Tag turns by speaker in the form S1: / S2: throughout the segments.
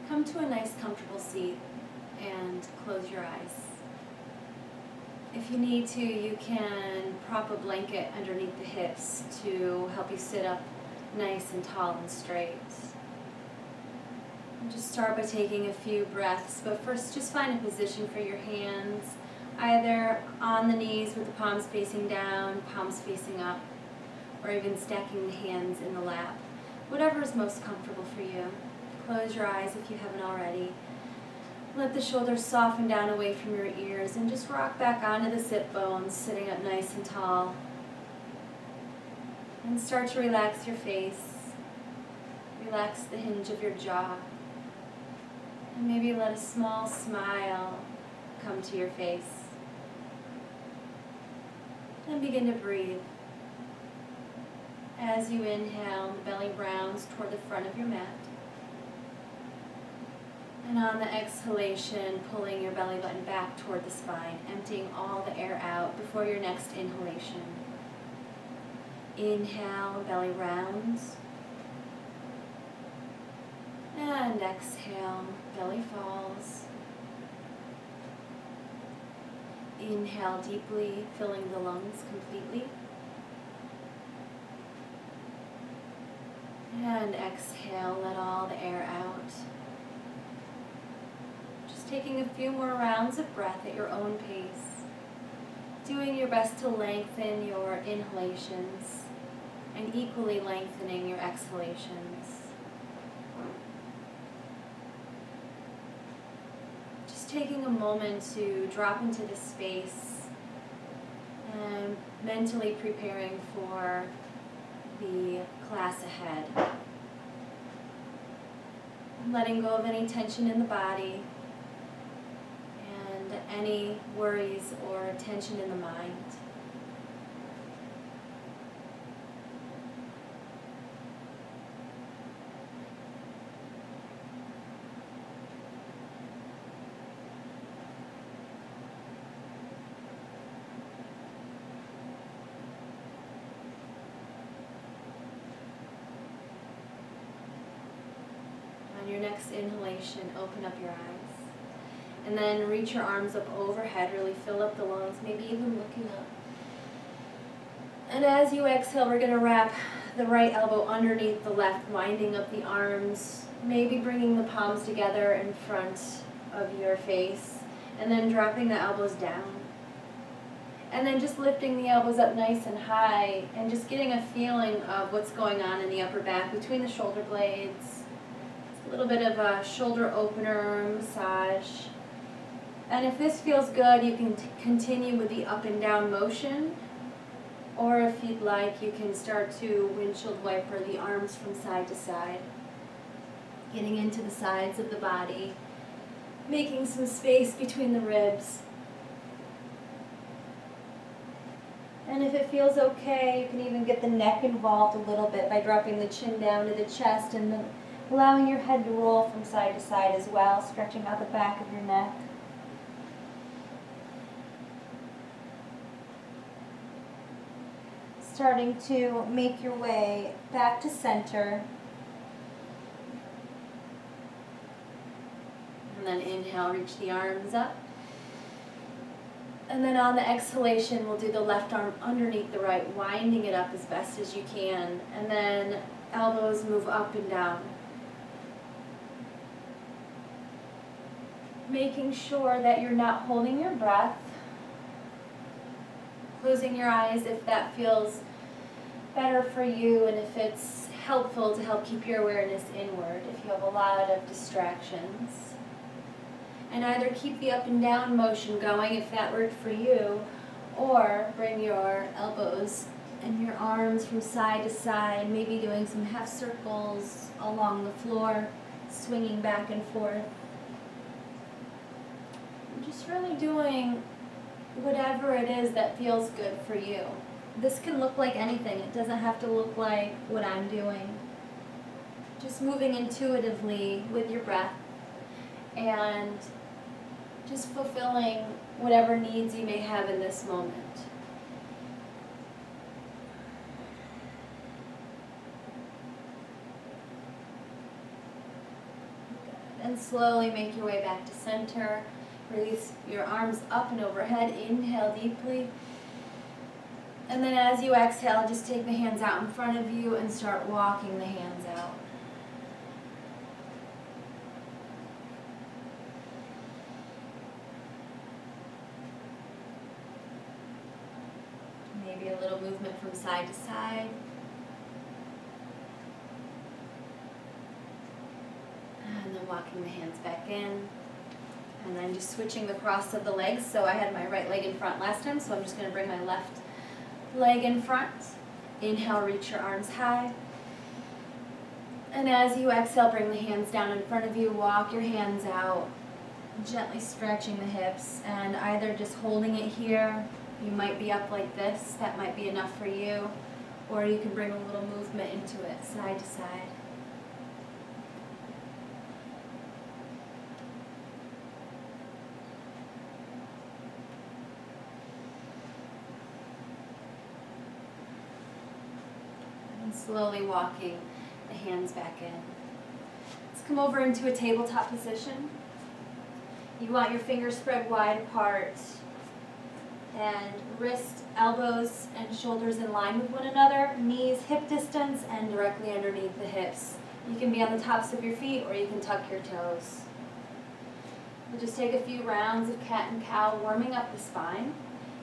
S1: Come to a nice comfortable seat and close your eyes. If you need to, you can prop a blanket underneath the hips to help you sit up nice and tall and straight. And just start by taking a few breaths, but first just find a position for your hands, either on the knees with the palms facing down, palms facing up, or even stacking the hands in the lap. Whatever is most comfortable for you. Close your eyes if you haven't already. Let the shoulders soften down away from your ears and just rock back onto the sit bones, sitting up nice and tall. And start to relax your face. Relax the hinge of your jaw. And maybe let a small smile come to your face. And begin to breathe. As you inhale, the belly rounds toward the front of your mat. And on the exhalation, pulling your belly button back toward the spine, emptying all the air out before your next inhalation. Inhale, belly rounds. And exhale, belly falls. Inhale deeply, filling the lungs completely. And exhale, let all the air out. Just taking a few more rounds of breath at your own pace. Doing your best to lengthen your inhalations and equally lengthening your exhalations. Just taking a moment to drop into this space and mentally preparing for the class ahead. Letting go of any tension in the body and any worries or tension in the mind. On your next inhalation, open up your eyes. And then reach your arms up overhead, really fill up the lungs, maybe even looking up. And as you exhale, we're going to wrap the right elbow underneath the left, winding up the arms, maybe bringing the palms together in front of your face, and then dropping the elbows down. And then just lifting the elbows up nice and high, and just getting a feeling of what's going on in the upper back between the shoulder blades. A little bit of a shoulder opener massage. And if this feels good, you can continue with the up and down motion. Or if you'd like, you can start to windshield wiper the arms from side to side. Getting into the sides of the body. Making some space between the ribs. And if it feels okay, you can even get the neck involved a little bit by dropping the chin down to the chest and then allowing your head to roll from side to side as well, stretching out the back of your neck. Starting to make your way back to center. And then inhale, reach the arms up. And then on the exhalation, we'll do the left arm underneath the right, winding it up as best as you can. And then elbows move up and down. Making sure that you're not holding your breath. Closing your eyes if that feels better for you and if it's helpful to help keep your awareness inward if you have a lot of distractions. And either keep the up and down motion going if that worked for you, or bring your elbows and your arms from side to side, maybe doing some half circles along the floor, swinging back and forth. Just really doing whatever it is that feels good for you. This can look like anything. It doesn't have to look like what I'm doing. Just moving intuitively with your breath and just fulfilling whatever needs you may have in this moment. Good. Then slowly make your way back to center. Release your arms up and overhead. Inhale deeply. And then as you exhale, just take the hands out in front of you and start walking the hands out. Maybe a little movement from side to side. And then walking the hands back in. And then just switching the cross of the legs. So I had my right leg in front last time, so I'm just going to bring my left leg in front. Inhale, reach your arms high. And as you exhale, bring the hands down in front of you. Walk your hands out, gently stretching the hips. And either just holding it here, you might be up like this, that might be enough for you. Or you can bring a little movement into it, side to side. Slowly walking the hands back in. Let's come over into a tabletop position. You want your fingers spread wide apart and wrist, elbows, and shoulders in line with one another, knees hip distance and directly underneath the hips. You can be on the tops of your feet or you can tuck your toes. We'll just take a few rounds of cat and cow, warming up the spine.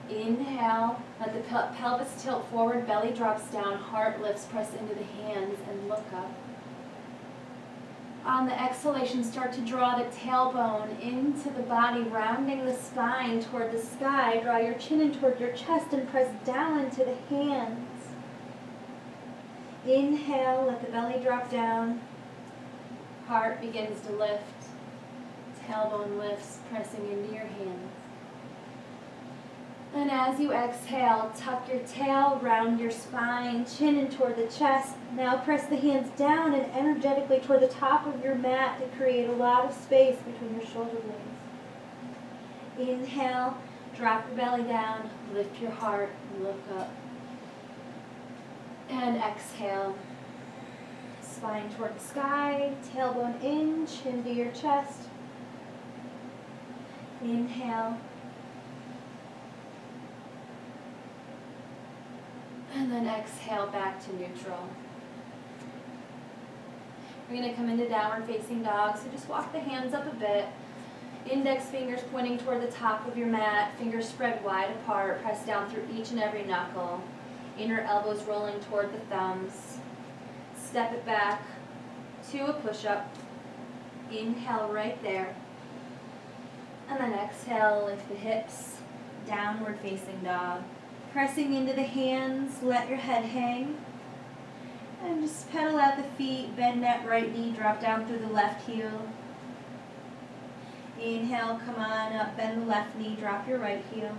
S1: Inhale, let the pelvis tilt forward, belly drops down, heart lifts, press into the hands and look up. On the exhalation, start to draw the tailbone into the body, rounding the spine toward the sky. Draw your chin in toward your chest and press down into the hands. Inhale, let the belly drop down. Heart begins to lift. Tailbone lifts, pressing into your hands. And as you exhale, tuck your tail, round your spine, chin in toward the chest. Now press the hands down and energetically toward the top of your mat to create a lot of space between your shoulder blades. Inhale, drop your belly down, lift your heart, look up. And exhale, spine toward the sky, tailbone in, chin to your chest. Inhale. And then exhale back to neutral. We're going to come into downward facing dog, so just walk the hands up a bit. Index fingers pointing toward the top of your mat, fingers spread wide apart, press down through each and every knuckle. Inner elbows rolling toward the thumbs. Step it back to a push-up. Inhale right there. And then exhale, lift the hips, downward facing dog. Pressing into the hands, let your head hang. And just pedal out the feet, bend that right knee, drop down through the left heel. Inhale, come on up, bend the left knee, drop your right heel.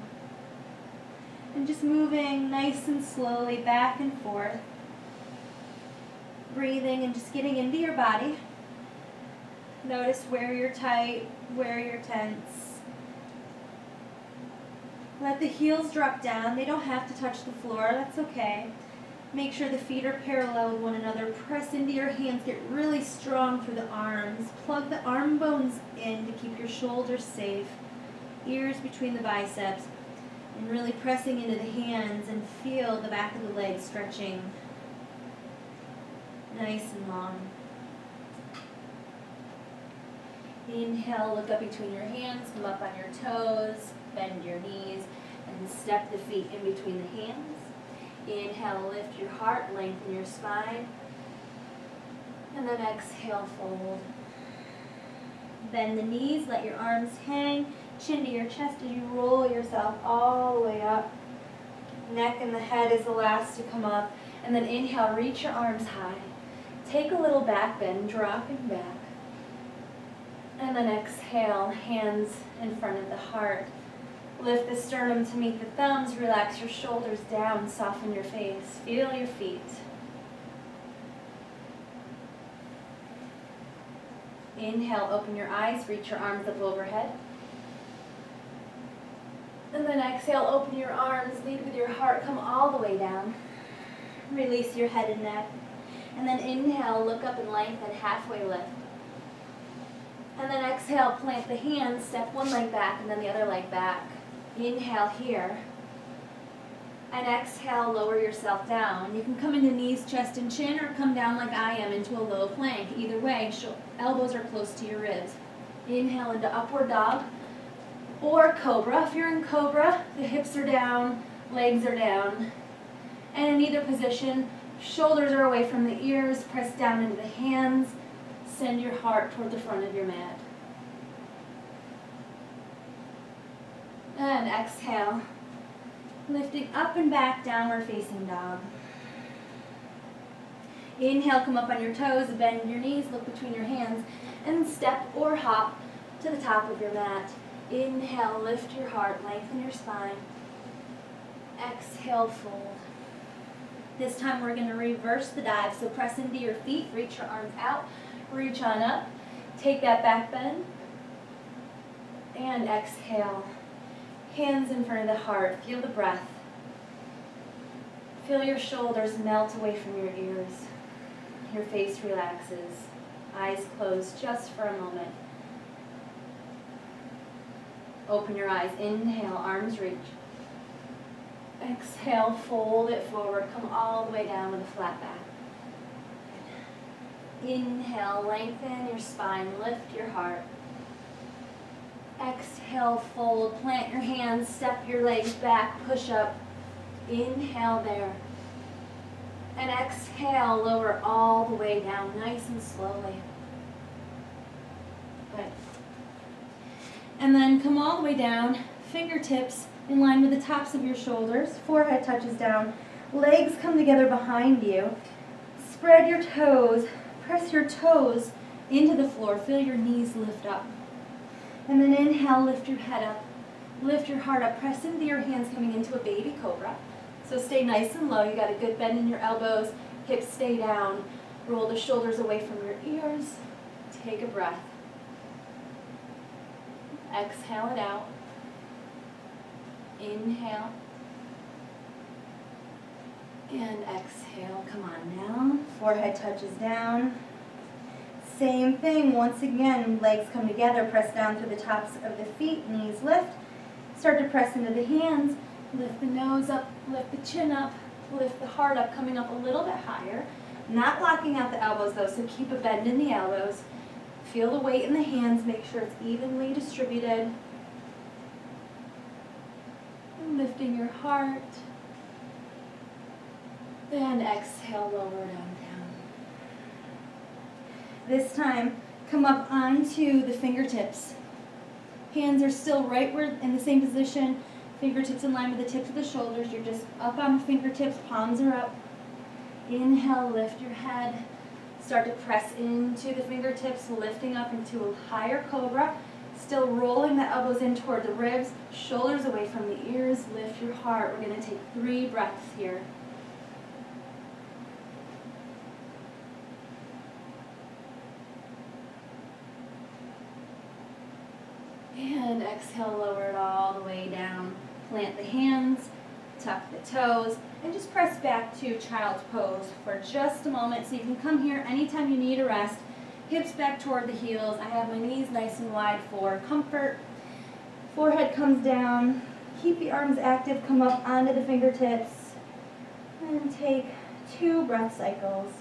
S1: And just moving nice and slowly back and forth. Breathing and just getting into your body. Notice where you're tight, where you're tense. Let the heels drop down. They don't have to touch the floor. That's okay. Make sure the feet are parallel with one another. Press into your hands. Get really strong through the arms. Plug the arm bones in to keep your shoulders safe. Ears between the biceps. And really pressing into the hands and feel the back of the legs stretching nice and long. Inhale, look up between your hands. Come up on your toes. Bend your knees and step the feet in between the hands. Inhale, lift your heart, lengthen your spine. And then exhale, fold. Bend the knees, let your arms hang, chin to your chest as you roll yourself all the way up. Neck and the head is the last to come up. And then inhale, reach your arms high. Take a little back bend, dropping back. And then exhale, hands in front of the heart. Lift the sternum to meet the thumbs, relax your shoulders down, soften your face, feel your feet. Inhale, open your eyes, reach your arms up overhead. And then exhale, open your arms, lead with your heart, come all the way down. Release your head and neck. And then inhale, look up and lengthen, halfway lift. exhale, plant the hands, step one leg back and then the other leg back. Inhale here. And exhale, lower yourself down. You can come into knees, chest, and chin, or come down like I am into a low plank. Either way, elbows are close to your ribs. Inhale into upward dog or cobra. If you're in cobra, the hips are down, legs are down. And in either position, shoulders are away from the ears, press down into the hands, send your heart toward the front of your mat. And exhale. Lifting up and back, downward facing dog. Inhale, come up on your toes, bend your knees, look between your hands, and step or hop to the top of your mat. Inhale, lift your heart, lengthen your spine. Exhale, fold. This time we're going to reverse the dive, so press into your feet, reach your arms out, reach on up, take that back bend, and exhale. Hands in front of the heart. Feel the breath. Feel your shoulders melt away from your ears. Your face relaxes. Eyes closed just for a moment. Open your eyes. Inhale, arms reach. Exhale, fold it forward. Come all the way down with a flat back. Inhale, lengthen your spine. Lift your heart. Exhale, fold, plant your hands, step your legs back, push up. Inhale there. And exhale, lower all the way down, nice and slowly. Good. And then come all the way down, fingertips in line with the tops of your shoulders, forehead touches down, legs come together behind you. Spread your toes, press your toes into the floor, feel your knees lift up. And then inhale, lift your head up, lift your heart up, press into your hands coming into a baby cobra. So stay nice and low, you got a good bend in your elbows, hips stay down, roll the shoulders away from your ears, take a breath. Exhale it out, inhale, and exhale, come on now, forehead touches down. Same thing, once again, legs come together, press down through the tops of the feet, knees lift. Start to press into the hands, lift the nose up, lift the chin up, lift the heart up, coming up a little bit higher. Not blocking out the elbows though, so keep a bend in the elbows. Feel the weight in the hands, make sure it's evenly distributed. And lifting your heart. And exhale, lower down, down. This time, come up onto the fingertips. Hands are still right where in the same position. Fingertips in line with the tips of the shoulders. You're just up on the fingertips, palms are up. Inhale, lift your head. Start to press into the fingertips, lifting up into a higher cobra. Still rolling the elbows in toward the ribs, shoulders away from the ears. Lift your heart. We're going to take 3 breaths here. And exhale, lower it all the way down. Plant the hands, tuck the toes, and just press back to child's pose for just a moment. So you can come here anytime you need a rest. Hips back toward the heels. I have my knees nice and wide for comfort. Forehead comes down. Keep the arms active. Come up onto the fingertips. And take 2 breath cycles.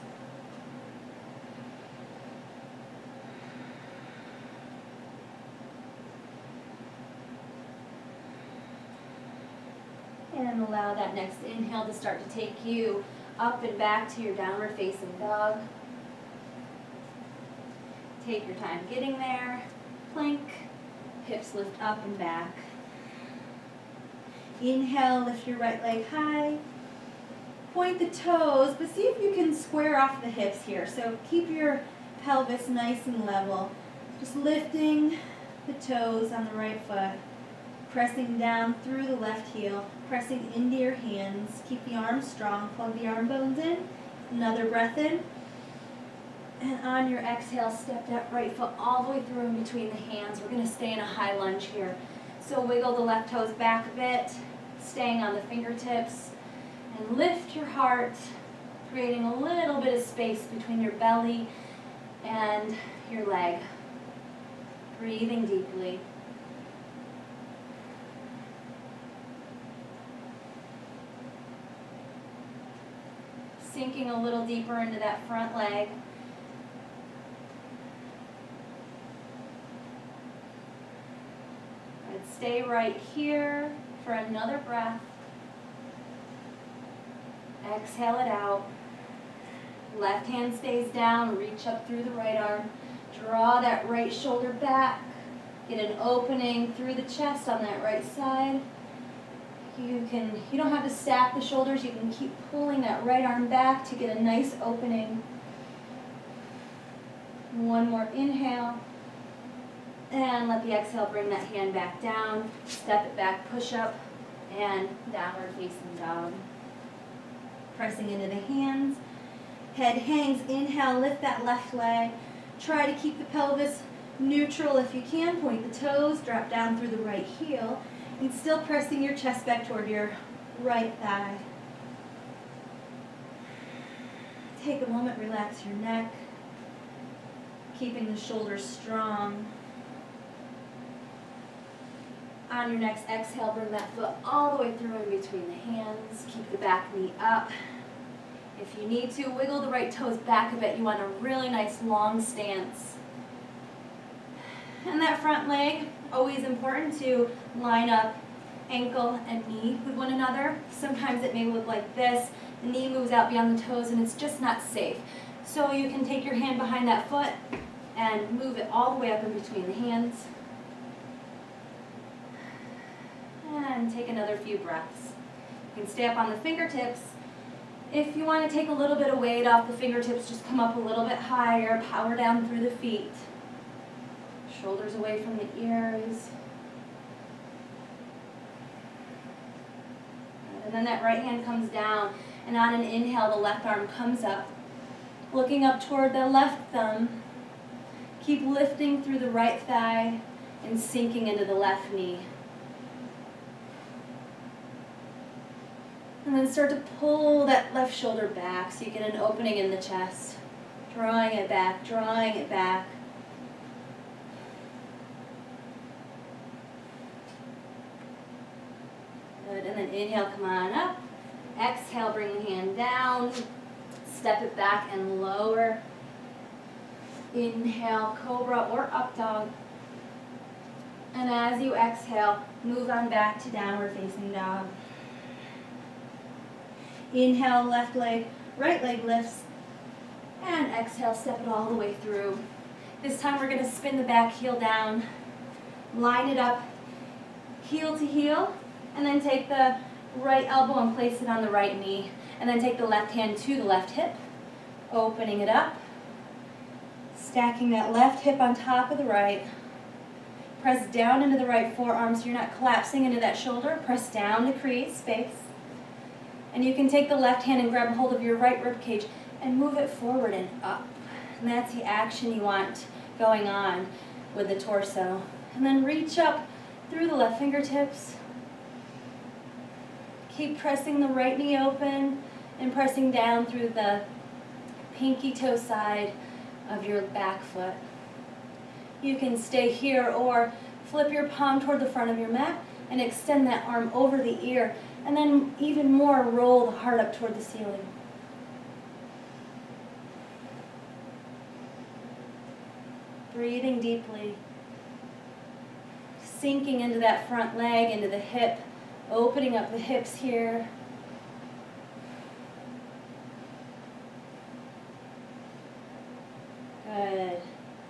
S1: And allow that next inhale to start to take you up and back to your downward facing dog. Take your time getting there. Plank, hips lift up and back. Inhale, lift your right leg high. Point the toes, but see if you can square off the hips here. So keep your pelvis nice and level. Just lifting the toes on the right foot. Pressing down through the left heel, pressing into your hands. Keep the arms strong, plug the arm bones in. Another breath in. And on your exhale, step that right foot all the way through in between the hands. We're going to stay in a high lunge here. So wiggle the left toes back a bit, staying on the fingertips. And lift your heart, creating a little bit of space between your belly and your leg. Breathing deeply. Sinking a little deeper into that front leg. And stay right here for another breath. Exhale it out. Left hand stays down, reach up through the right arm. Draw that right shoulder back. Get an opening through the chest on that right side. You don't have to stack the shoulders, you can keep pulling that right arm back to get a nice opening. One more inhale. And let the exhale bring that hand back down. Step it back, push up, and downward facing dog. Pressing into the hands. Head hangs, inhale, lift that left leg. Try to keep the pelvis neutral if you can. Point the toes, drop down through the right heel. And still pressing your chest back toward your right thigh. Take a moment, relax your neck. Keeping the shoulders strong. On your next exhale, bring that foot all the way through in between the hands. Keep the back knee up. If you need to, wiggle the right toes back a bit. You want a really nice long stance. And that front leg, always important to line up ankle and knee with one another. Sometimes it may look like this. The knee moves out beyond the toes and it's just not safe. So you can take your hand behind that foot and move it all the way up in between the hands. And take another few breaths. You can stay up on the fingertips. If you want to take a little bit of weight off the fingertips, just come up a little bit higher, power down through the feet. Shoulders away from the ears. And then that right hand comes down, and on an inhale, the left arm comes up. Looking up toward the left thumb. Keep lifting through the right thigh and sinking into the left knee. And then start to pull that left shoulder back so you get an opening in the chest. Drawing it back, drawing it back. Good, and then inhale, come on up. Exhale, bring the hand down. Step it back and lower. Inhale, cobra or up dog. And as you exhale, move on back to downward facing dog. Inhale, left leg, right leg lifts. And exhale, step it all the way through. This time we're going to spin the back heel down. Line it up, heel to heel. And then take the right elbow and place it on the right knee. And then take the left hand to the left hip. Opening it up. Stacking that left hip on top of the right. Press down into the right forearm so you're not collapsing into that shoulder. Press down to create space. And you can take the left hand and grab hold of your right rib cage and move it forward and up. And that's the action you want going on with the torso. And then reach up through the left fingertips. Keep pressing the right knee open and pressing down through the pinky toe side of your back foot. You can stay here or flip your palm toward the front of your mat and extend that arm over the ear. And then even more, roll the heart up toward the ceiling. Breathing deeply. Sinking into that front leg, into the hip. Opening up the hips here. Good.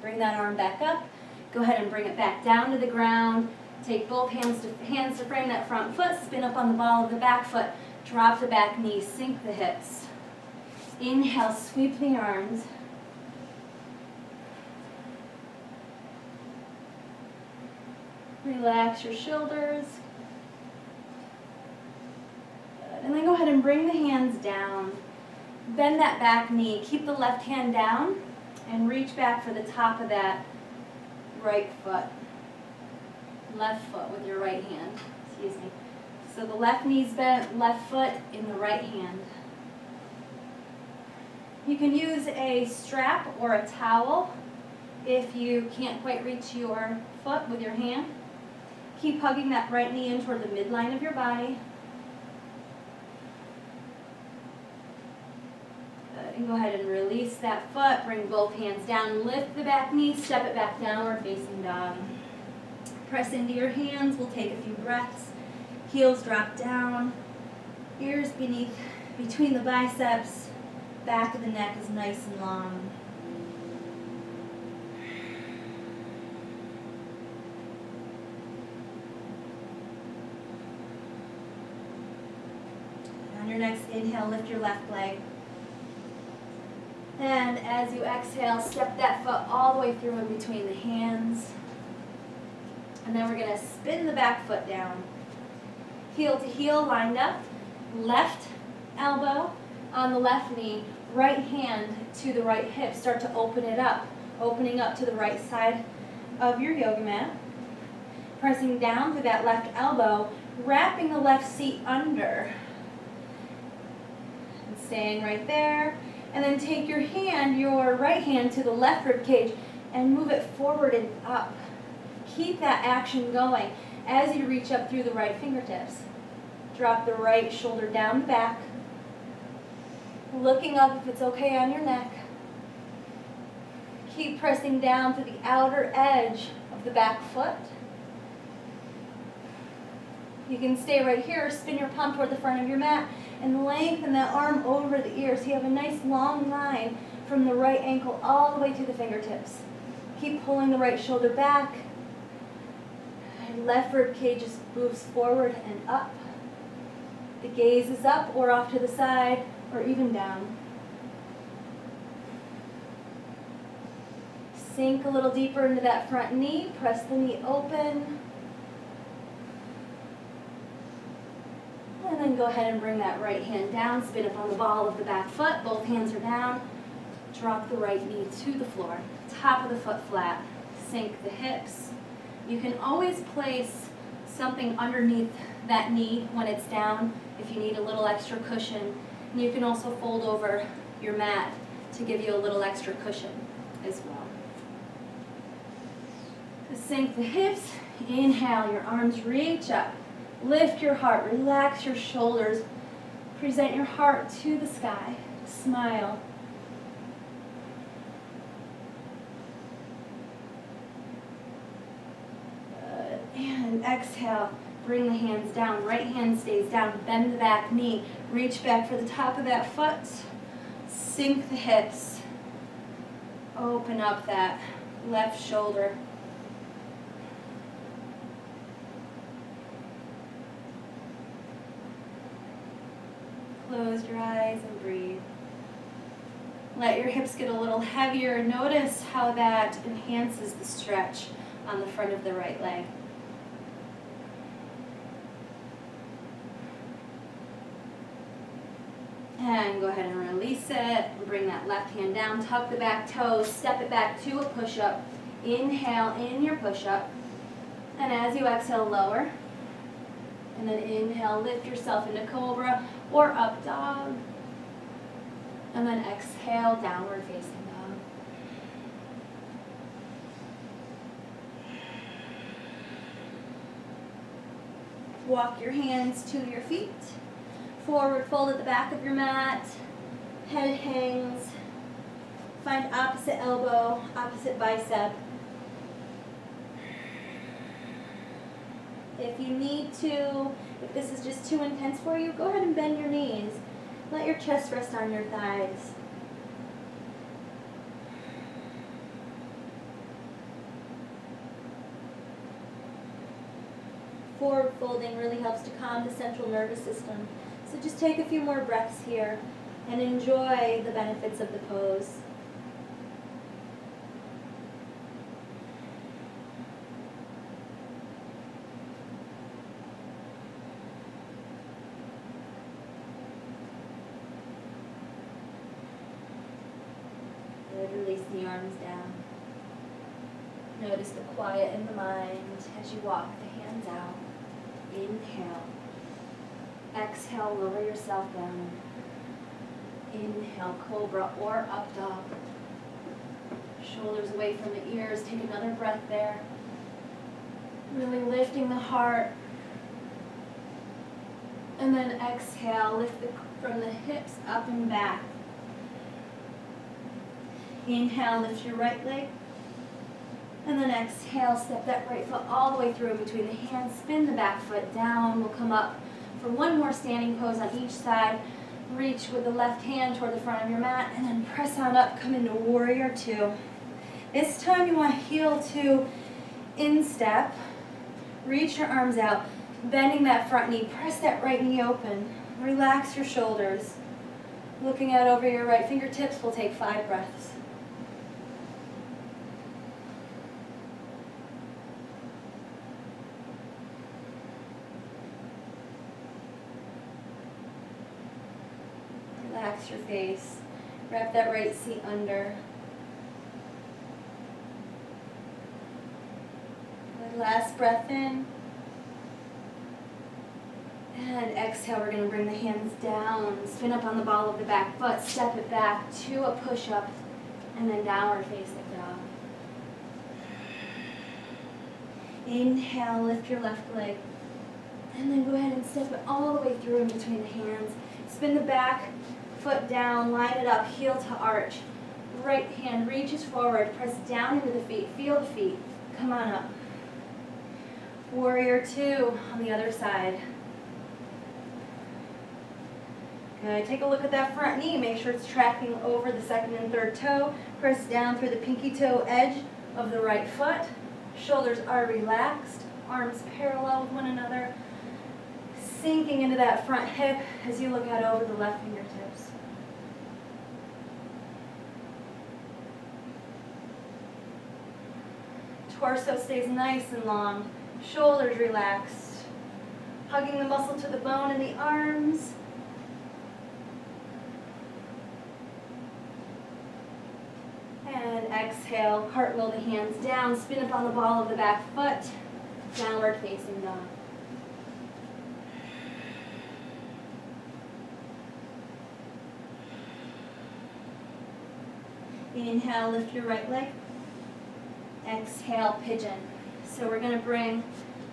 S1: Bring that arm back up. Go ahead and bring it back down to the ground. Take both hands to frame that front foot. Spin up on the ball of the back foot. Drop the back knee. Sink the hips. Inhale, sweep the arms. Relax your shoulders. Good. And then go ahead and bring the hands down. Bend that back knee. Keep the left hand down and reach back for the top of that right foot. Left foot with your right hand. Excuse me. So the left knee's bent, left foot in the right hand. You can use a strap or a towel If you can't quite reach your foot with your hand, keep hugging that right knee in toward the midline of your body. Good. And go ahead and release that foot. Bring both hands down. Lift the back knee. Step it back downward facing dog. Press into your hands. We'll take a few breaths. Heels drop down. Ears between the biceps. Back of the neck is nice and long. On your next inhale, lift your left leg. And as you exhale, step that foot all the way through in between the hands. And then we're going to spin the back foot down. Heel to heel, lined up. Left elbow on the left knee. Right hand to the right hip. Start to open it up. Opening up to the right side of your yoga mat. Pressing down through that left elbow. Wrapping the left seat under. And staying right there. And then take your right hand to the left rib cage and move it forward and up. Keep that action going as you reach up through the right fingertips. Drop the right shoulder down the back. Looking up if it's okay on your neck. Keep pressing down to the outer edge of the back foot. You can stay right here, spin your palm toward the front of your mat, and lengthen that arm over the ear so you have a nice long line from the right ankle all the way to the fingertips. Keep pulling the right shoulder back. And left rib cage just moves forward and up. The gaze is up or off to the side or even down. Sink a little deeper into that front knee. Press the knee open. And then go ahead and bring that right hand down. Spin up on the ball of the back foot. Both hands are down. Drop the right knee to the floor. Top of the foot flat. Sink the hips. You can always place something underneath that knee when it's down if you need a little extra cushion. And you can also fold over your mat to give you a little extra cushion as well. Sink the hips. Inhale, your arms reach up. Lift your heart, relax your shoulders. Present your heart to the sky. Smile. Good. And exhale. Bring the hands down. Right hand stays down. Bend the back knee. Reach back for the top of that foot. Sink the hips. Open up that left shoulder. Close your eyes and breathe. Let your hips get a little heavier. Notice how that enhances the stretch on the front of the right leg. And go ahead and release it. Bring that left hand down. Tuck the back toes. Step it back to a push-up. Inhale in your push-up. And as you exhale, lower. And then inhale, lift yourself into cobra or up dog. And then exhale, downward facing dog. Walk your hands to your feet. Forward fold at the back of your mat. Head hangs. Find opposite elbow, opposite bicep. If you need to, if this is just too intense for you, go ahead and bend your knees. Let your chest rest on your thighs. Forward folding really helps to calm the central nervous system. So just take a few more breaths here and enjoy the benefits of the pose. Release the arms down. Notice the quiet in the mind as you walk the hands out. Inhale. Exhale, lower yourself down. Inhale, cobra or up dog. Shoulders away from the ears. Take another breath there. Really lifting the heart. And then exhale, lift from the hips up and back. Inhale, lift your right leg. And then exhale, step that right foot all the way through in between the hands. Spin the back foot down. We'll come up for one more standing pose on each side. Reach with the left hand toward the front of your mat and then press on up, come into warrior two. This time you want to heel to instep. Reach your arms out, bending that front knee. Press that right knee open. Relax your shoulders. Looking out over your right fingertips, we'll take 5 breaths. Relax your face. Wrap that right seat under. Good. Last breath in. And exhale, we're going to bring the hands down. Spin up on the ball of the back foot. Step it back to a push-up. And then downward facing dog. Inhale, lift your left leg. And then go ahead and step it all the way through in between the hands. Spin the back foot down, line it up, heel to arch. Right hand reaches forward, press down into the feet, feel the feet. Come on up. Warrior two on the other side. Good. Take a look at that front knee. Make sure it's tracking over the second and third toe. Press down through the pinky toe edge of the right foot. Shoulders are relaxed, arms parallel with one another. Sinking into that front hip as you look out over the left fingertips. Torso stays nice and long. Shoulders relaxed. Hugging the muscle to the bone in the arms. And exhale, cartwheel the hands down. Spin up on the ball of the back foot. Downward facing dog. Inhale, lift your right leg. Exhale, pigeon. So we're going to bring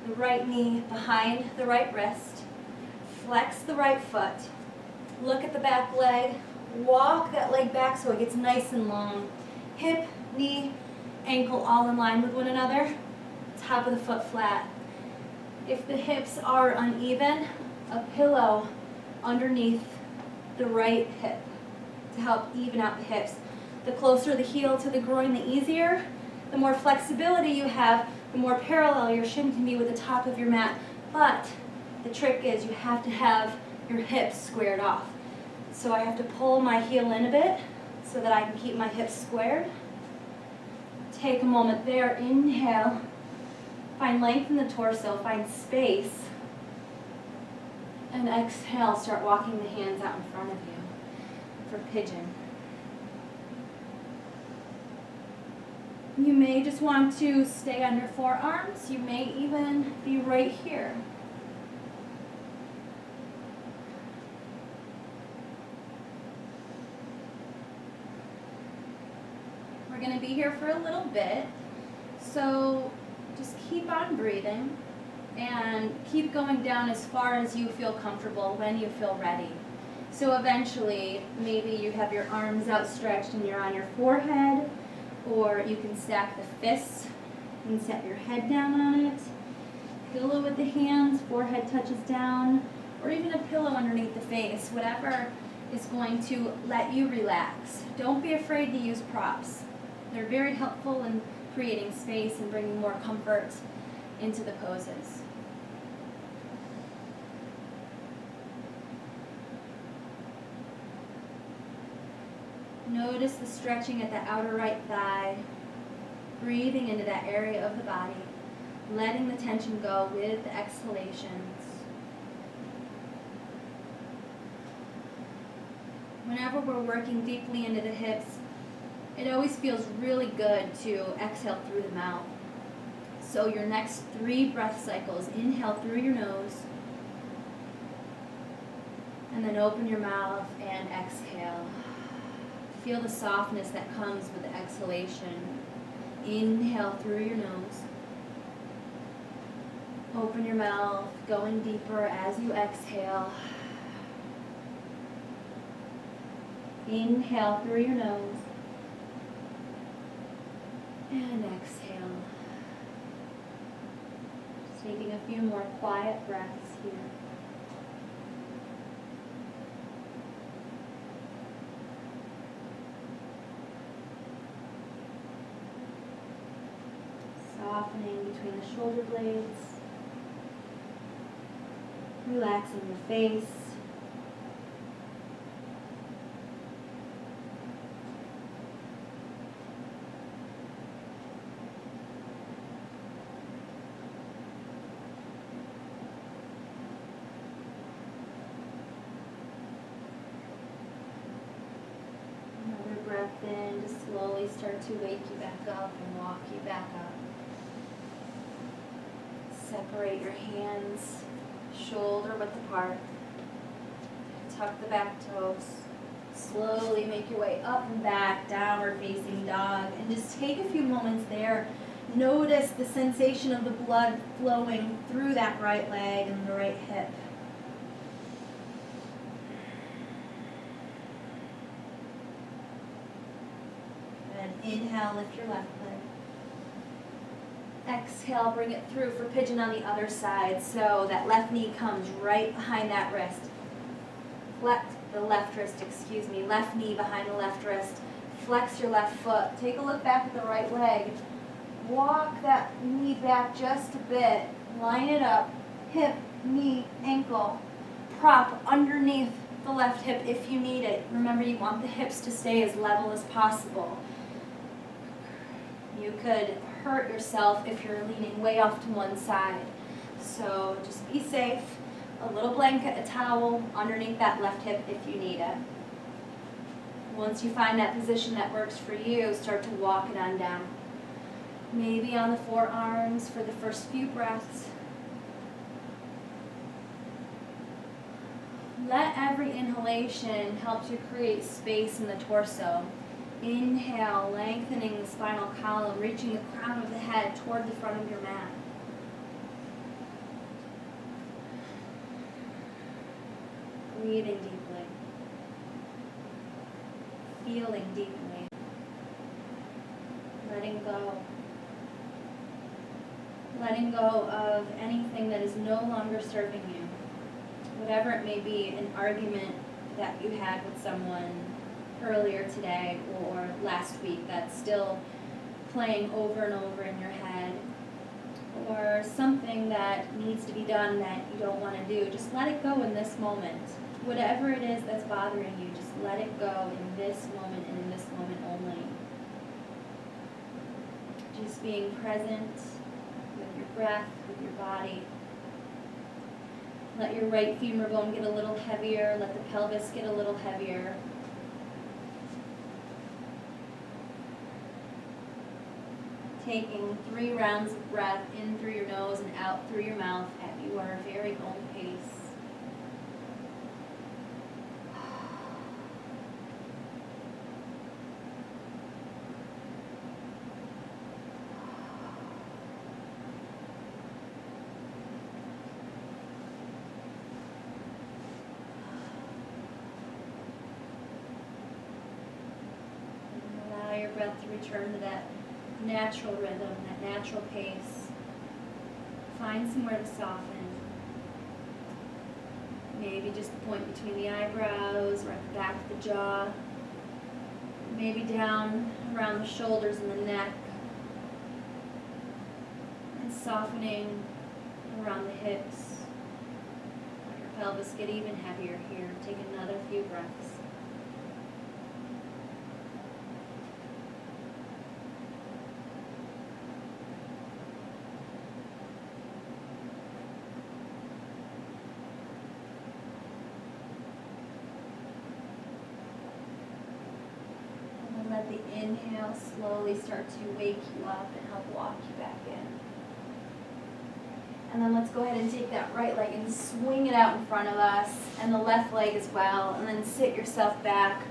S1: the right knee behind the right wrist. Flex the right foot. Look at the back leg. Walk that leg back so it gets nice and long. Hip, knee, ankle all in line with one another. Top of the foot flat. If the hips are uneven, a pillow underneath the right hip to help even out the hips. The closer the heel to the groin, the easier. The more flexibility you have, the more parallel your shin can be with the top of your mat. But the trick is you have to have your hips squared off. So I have to pull my heel in a bit so that I can keep my hips squared. Take a moment there. Inhale. Find length in the torso. Find space. And exhale. Start walking the hands out in front of you for pigeon. You may just want to stay on your forearms. You may even be right here. We're going to be here for a little bit, so just keep on breathing and keep going down as far as you feel comfortable when you feel ready. So eventually, maybe you have your arms outstretched and you're on your forehead, or you can stack the fists and set your head down on it. Pillow with the hands, forehead touches down, or even a pillow underneath the face, whatever is going to let you relax. Don't be afraid to use props. They're very helpful in creating space and bringing more comfort into the poses. Notice the stretching at the outer right thigh, breathing into that area of the body, letting the tension go with the exhalations. Whenever we're working deeply into the hips, it always feels really good to exhale through the mouth. So your next 3 breath cycles, inhale through your nose, and then open your mouth and exhale. feel the softness that comes with the exhalation. Inhale through your nose. Open your mouth, going deeper as you exhale. Inhale through your nose. And exhale. Just taking a few more quiet breaths here. Softening between the shoulder blades. Relaxing your face. Another breath in to slowly start to wake you back up and walk you back up. Separate your hands shoulder width apart. Tuck the back toes. Slowly make your way up and back, downward facing dog. And just take a few moments there. Notice the sensation of the blood flowing through that right leg and the right hip. And inhale, lift your left leg. Exhale, bring it through for pigeon on the other side. So that left knee comes right behind that wrist. Left knee behind the left wrist. Flex your left foot. Take a look back at the right leg. Walk that knee back just a bit. Line it up. Hip, knee, ankle. Prop underneath the left hip if you need it. Remember, you want the hips to stay as level as possible. You could hurt yourself if you're leaning way off to one side. So just be safe. A little blanket, a towel underneath that left hip if you need it. Once you find that position that works for you, start to walk it on down. Maybe on the forearms for the first few breaths. Let every inhalation help you create space in the torso. Inhale, lengthening the spinal column, reaching the crown of the head toward the front of your mat. Breathing deeply. Feeling deeply. Letting go. Letting go of anything that is no longer serving you. Whatever it may be, an argument that you had with someone earlier today or last week that's still playing over and over in your head, or something that needs to be done that you don't want to do, just let it go in this moment. Whatever it is that's bothering you, just let it go in this moment and in this moment only. Just being present with your breath, with your body. Let your right femur bone get a little heavier, let the pelvis get a little heavier. Taking 3 rounds of breath in through your nose and out through your mouth at your very own pace. And allow your breath to return to that natural rhythm, that natural pace. Find somewhere to soften. Maybe just the point between the eyebrows or at the back of the jaw. Maybe down around the shoulders and the neck. And softening around the hips. Let your pelvis get even heavier here. Take another few breaths. Let the inhale slowly start to wake you up and help walk you back in. And then let's go ahead and take that right leg and swing it out in front of us, and the left leg as well, and then sit yourself back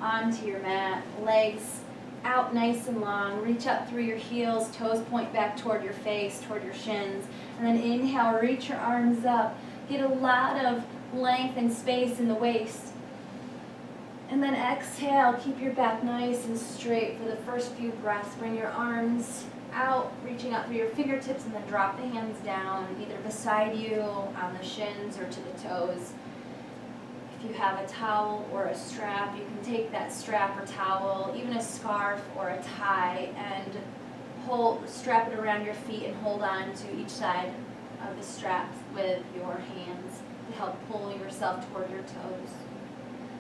S1: onto your mat. Legs out nice and long. Reach up through your heels. Toes point back toward your face, toward your shins. And then inhale, reach your arms up. Get a lot of length and space in the waist. And then exhale, keep your back nice and straight for the first few breaths. Bring your arms out, reaching up through your fingertips, and then drop the hands down, either beside you, on the shins, or to the toes. If you have a towel or a strap, you can take that strap or towel, even a scarf or a tie, and strap it around your feet and hold on to each side of the straps with your hands to help pull yourself toward your toes.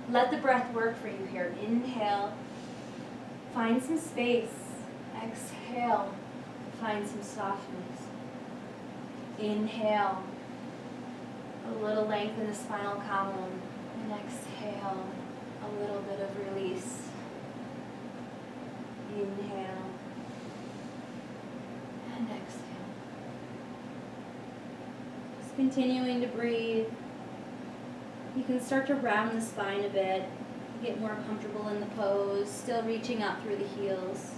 S1: Let the breath work for you here. Inhale, find some space. Exhale, find some softness. Inhale, a little length in the spinal column. And exhale, a little bit of release. Inhale, and exhale. Just continuing to breathe. You can start to round the spine a bit, get more comfortable in the pose, still reaching out through the heels.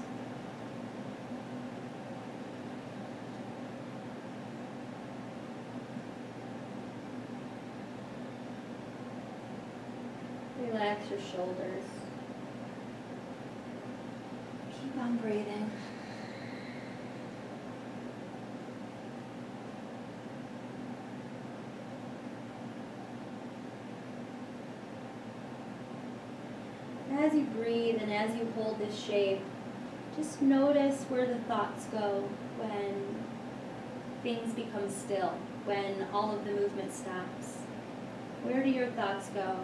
S1: Relax your shoulders. Keep on breathing. As you breathe and as you hold this shape, just notice where the thoughts go when things become still, when all of the movement stops. Where do your thoughts go?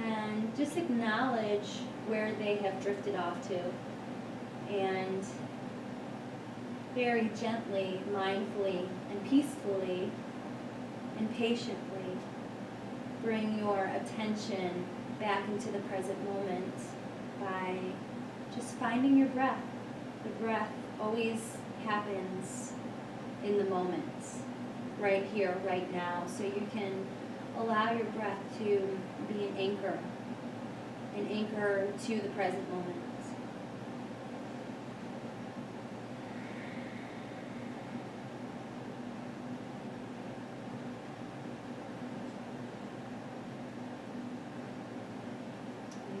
S1: And just acknowledge where they have drifted off to. And very gently, mindfully, and peacefully, and patiently bring your attention back into the present moment by just finding your breath. The breath always happens in the moment, right here, right now. So you can allow your breath to be an anchor to the present moment.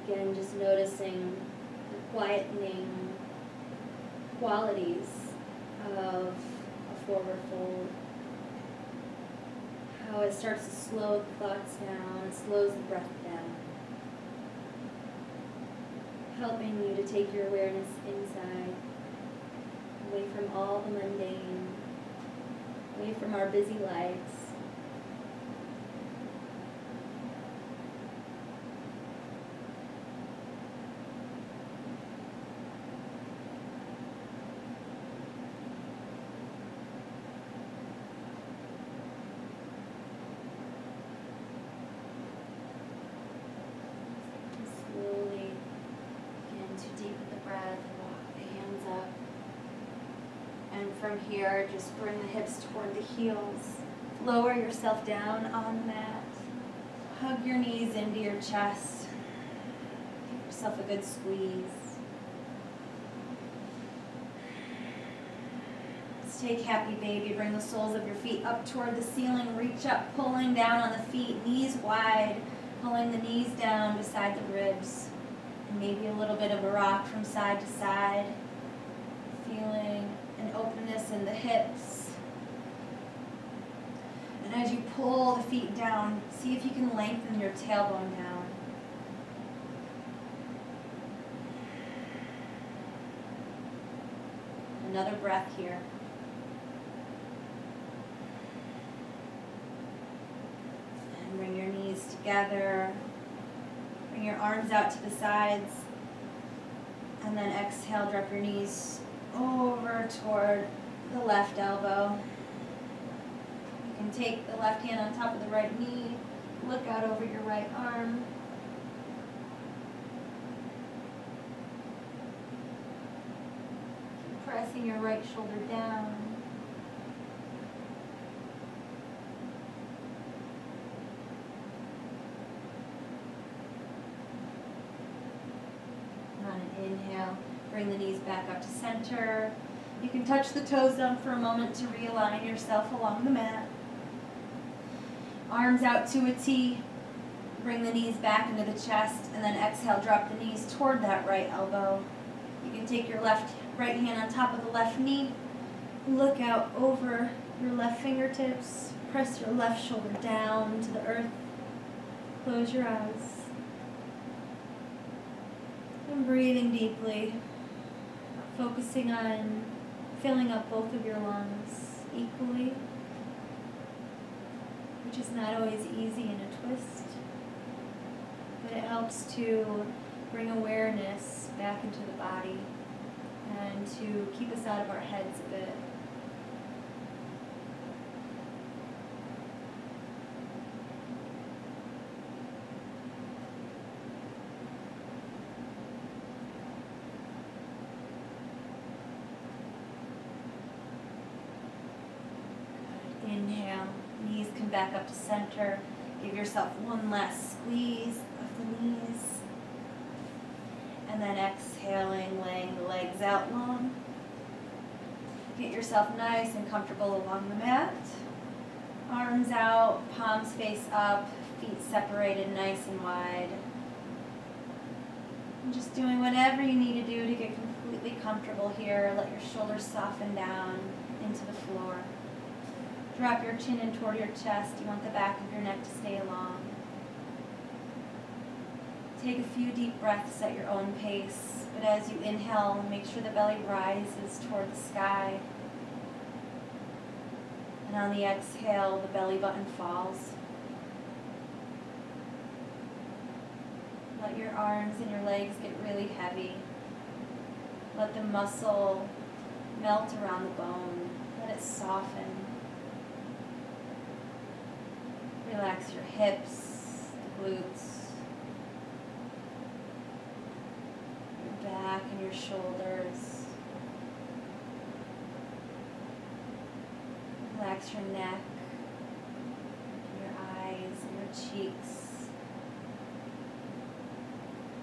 S1: Again, just noticing the quietening qualities of a forward fold. How it starts to slow the thoughts down, it slows the breath down. Helping you to take your awareness inside, away from all the mundane, away from our busy lives. From here, just bring the hips toward the heels. Lower yourself down on the mat. Hug your knees into your chest. Give yourself a good squeeze. Let's take happy baby. Bring the soles of your feet up toward the ceiling. Reach up, pulling down on the feet, knees wide. Pulling the knees down beside the ribs. And maybe a little bit of a rock from side to side. Feeling an openness in the hips. And as you pull the feet down, see if you can lengthen your tailbone down. Another breath here. And bring your knees together. Bring your arms out to the sides. And then exhale, drop your knees over toward the left elbow. You can take the left hand on top of the right knee, look out over your right arm. Keep pressing your right shoulder down. Inhale, bring the knees back up to center. You can touch the toes down for a moment to realign yourself along the mat. Arms out to a T. Bring the knees back into the chest, and then exhale, drop the knees toward that right elbow. You can take your right hand on top of the left knee. Look out over your left fingertips. Press your left shoulder down to the earth. Close your eyes. And breathing deeply, focusing on filling up both of your lungs equally, which is not always easy in a twist, but it helps to bring awareness back into the body and to keep us out of our heads a bit. Inhale, knees come back up to center. Give yourself one last squeeze of the knees. And then exhaling, laying the legs out long. Get yourself nice and comfortable along the mat. Arms out, palms face up, feet separated nice and wide. And just doing whatever you need to do to get completely comfortable here. Let your shoulders soften down into the floor. Drop your chin in toward your chest. You want the back of your neck to stay long. Take a few deep breaths at your own pace, but as you inhale, make sure the belly rises toward the sky. And on the exhale, the belly button falls. Let your arms and your legs get really heavy. Let the muscle melt around the bone. Let it soften. Relax your hips, the glutes, your back and your shoulders. Relax your neck, your eyes and your cheeks,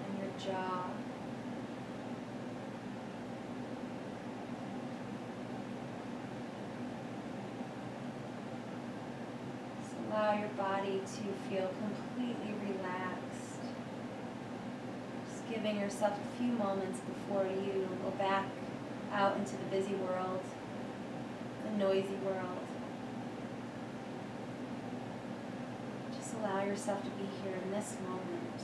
S1: and your jaw. Allow your body to feel completely relaxed. Just giving yourself a few moments before you go back out into the busy world, the noisy world. Just allow yourself to be here in this moment,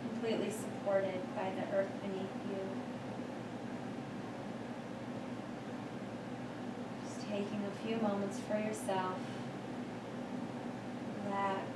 S1: completely supported by the earth beneath you. Taking a few moments for yourself. Relax.